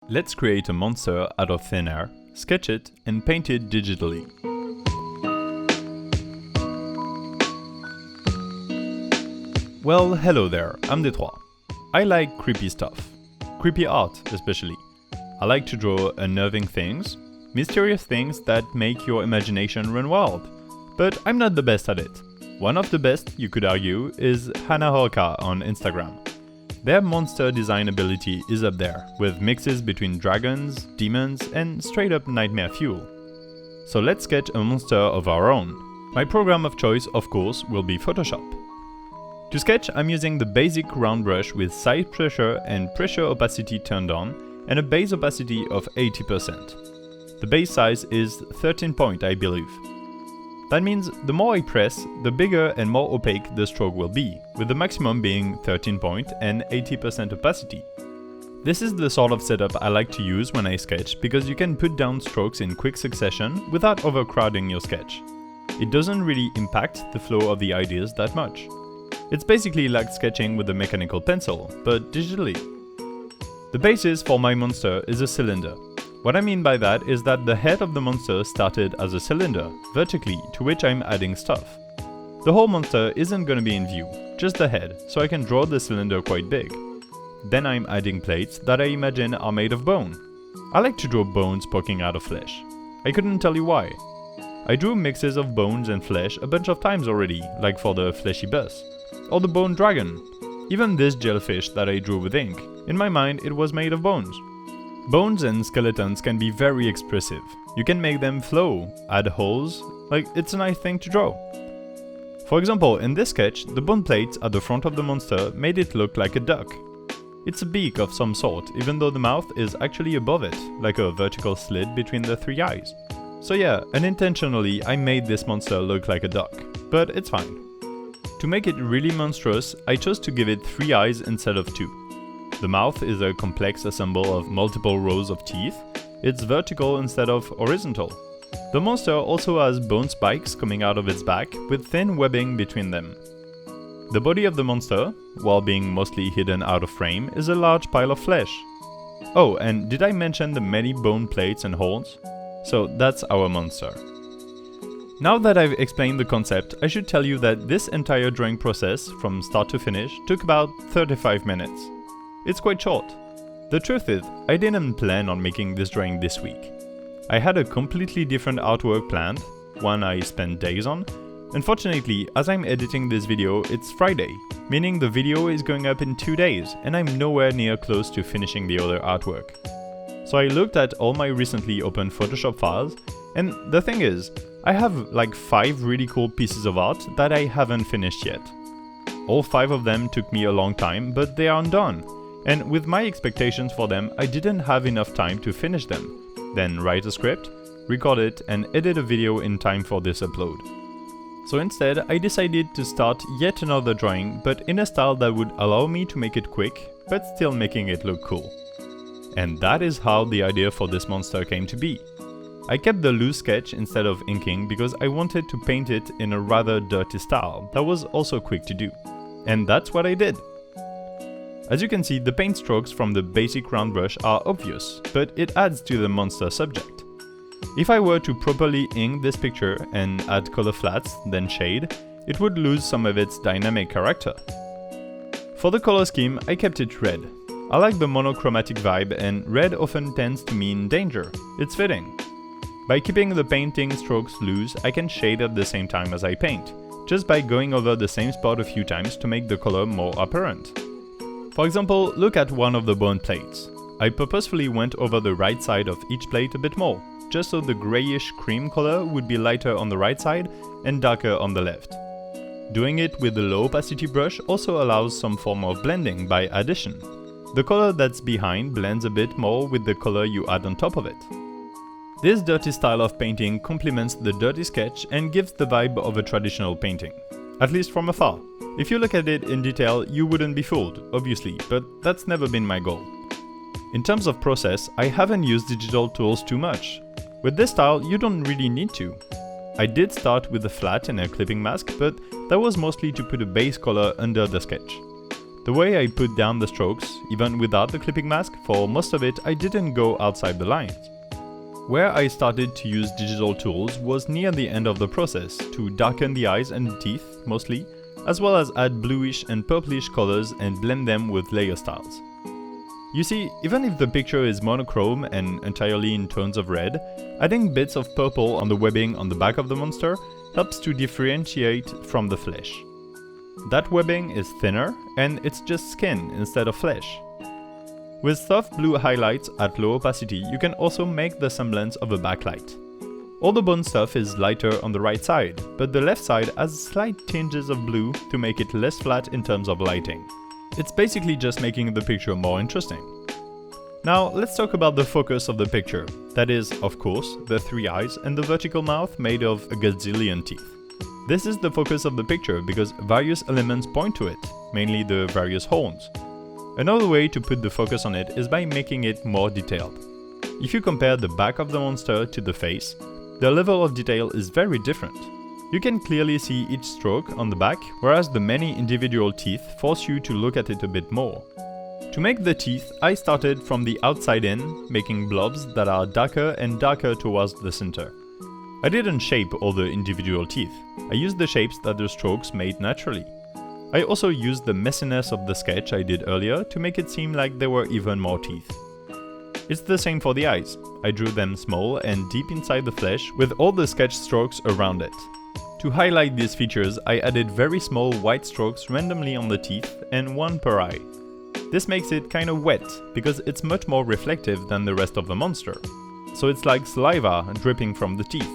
Let's create a monster out of thin air, sketch it, and paint it digitally. Well, hello there, I'm Détroit. I like creepy stuff. Creepy art, especially. I like to draw unnerving things, mysterious things that make your imagination run wild. But I'm not the best at it. One of the best, you could argue, is Hannah Holka on Instagram. Their monster design ability is up there, with mixes between dragons, demons, and straight-up nightmare fuel. So let's sketch a monster of our own. My program of choice, of course, will be Photoshop. To sketch, I'm using the basic round brush with side pressure and pressure opacity turned on, and a base opacity of 80%. The base size is 13 point, I believe. That means the more I press, the bigger and more opaque the stroke will be, with the maximum being 13 point and 80% opacity. This is the sort of setup I like to use when I sketch because you can put down strokes in quick succession without overcrowding your sketch. It doesn't really impact the flow of the ideas that much. It's basically like sketching with a mechanical pencil, but digitally. The basis for my monster is a cylinder. What I mean by that is that the head of the monster started as a cylinder, vertically, to which I'm adding stuff. The whole monster isn't gonna be in view, just the head, so I can draw the cylinder quite big. Then I'm adding plates that I imagine are made of bone. I like to draw bones poking out of flesh. I couldn't tell you why. I drew mixes of bones and flesh a bunch of times already, like for the fleshy bus. Or the bone dragon. Even this jellyfish that I drew with ink, in my mind it was made of bones. Bones and skeletons can be very expressive. You can make them flow, add holes, like it's a nice thing to draw. For example, in this sketch, the bone plates at the front of the monster made it look like a duck. It's a beak of some sort, even though the mouth is actually above it, like a vertical slit between the three eyes. So yeah, unintentionally I made this monster look like a duck, but it's fine. To make it really monstrous, I chose to give it 3 eyes instead of 2. The mouth is a complex assemble of multiple rows of teeth. It's vertical instead of horizontal. The monster also has bone spikes coming out of its back with thin webbing between them. The body of the monster, while being mostly hidden out of frame, is a large pile of flesh. Oh, and did I mention the many bone plates and holes? So that's our monster. Now that I've explained the concept, I should tell you that this entire drawing process, from start to finish, took about 35 minutes. It's quite short. The truth is, I didn't plan on making this drawing this week. I had a completely different artwork planned, one I spent days on. Unfortunately, as I'm editing this video, it's Friday, meaning the video is going up in 2 days, and I'm nowhere near close to finishing the other artwork. So I looked at all my recently opened Photoshop files, and the thing is, I have like 5 really cool pieces of art that I haven't finished yet. All 5 of them took me a long time, but they aren't done. And with my expectations for them, I didn't have enough time to finish them, then write a script, record it, and edit a video in time for this upload. So instead, I decided to start yet another drawing, but in a style that would allow me to make it quick, but still making it look cool. And that is how the idea for this monster came to be. I kept the loose sketch instead of inking because I wanted to paint it in a rather dirty style that was also quick to do. And that's what I did. As you can see, the paint strokes from the basic round brush are obvious, but it adds to the monster subject. If I were to properly ink this picture and add color flats, then shade, it would lose some of its dynamic character. For the color scheme, I kept it red. I like the monochromatic vibe, and red often tends to mean danger. It's fitting. By keeping the painting strokes loose, I can shade at the same time as I paint, just by going over the same spot a few times to make the color more apparent. For example, look at one of the bone plates. I purposefully went over the right side of each plate a bit more, just so the grayish cream color would be lighter on the right side and darker on the left. Doing it with the low opacity brush also allows some form of blending by addition. The color that's behind blends a bit more with the color you add on top of it. This dirty style of painting complements the dirty sketch and gives the vibe of a traditional painting, at least from afar. If you look at it in detail, you wouldn't be fooled, obviously, but that's never been my goal. In terms of process, I haven't used digital tools too much. With this style, you don't really need to. I did start with a flat and a clipping mask, but that was mostly to put a base color under the sketch. The way I put down the strokes, even without the clipping mask, for most of it I didn't go outside the lines. Where I started to use digital tools was near the end of the process, to darken the eyes and teeth mostly, as well as add bluish and purplish colors and blend them with layer styles. You see, even if the picture is monochrome and entirely in tones of red, adding bits of purple on the webbing on the back of the monster helps to differentiate from the flesh. That webbing is thinner and it's just skin instead of flesh. With soft blue highlights at low opacity, you can also make the semblance of a backlight. All the bone stuff is lighter on the right side, but the left side has slight tinges of blue to make it less flat in terms of lighting. It's basically just making the picture more interesting. Now let's talk about the focus of the picture. That is, of course, the three eyes and the vertical mouth made of a gazillion teeth. This is the focus of the picture because various elements point to it, mainly the various horns. Another way to put the focus on it is by making it more detailed. If you compare the back of the monster to the face, the level of detail is very different. You can clearly see each stroke on the back, whereas the many individual teeth force you to look at it a bit more. To make the teeth, I started from the outside in, making blobs that are darker and darker towards the center. I didn't shape all the individual teeth, I used the shapes that the strokes made naturally. I also used the messiness of the sketch I did earlier to make it seem like there were even more teeth. It's the same for the eyes. I drew them small and deep inside the flesh with all the sketch strokes around it. To highlight these features, I added very small white strokes randomly on the teeth and one per eye. This makes it kind of wet, because it's much more reflective than the rest of the monster. So it's like saliva dripping from the teeth.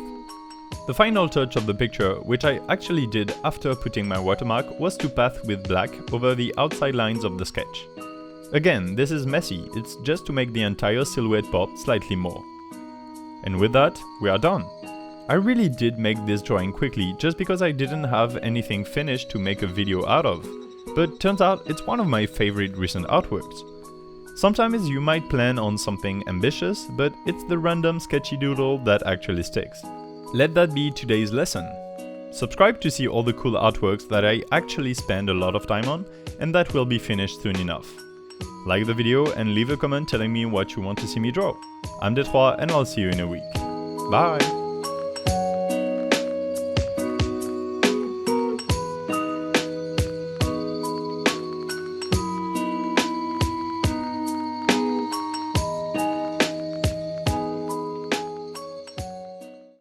The final touch of the picture, which I actually did after putting my watermark, was to path with black over the outside lines of the sketch. Again, this is messy, it's just to make the entire silhouette pop slightly more. And with that, we are done. I really did make this drawing quickly just because I didn't have anything finished to make a video out of, but turns out it's one of my favorite recent artworks. Sometimes you might plan on something ambitious, but it's the random sketchy doodle that actually sticks. Let that be today's lesson. Subscribe to see all the cool artworks that I actually spend a lot of time on and that will be finished soon enough. Like the video and leave a comment telling me what you want to see me draw. I'm Detroit and I'll see you in a week. Bye!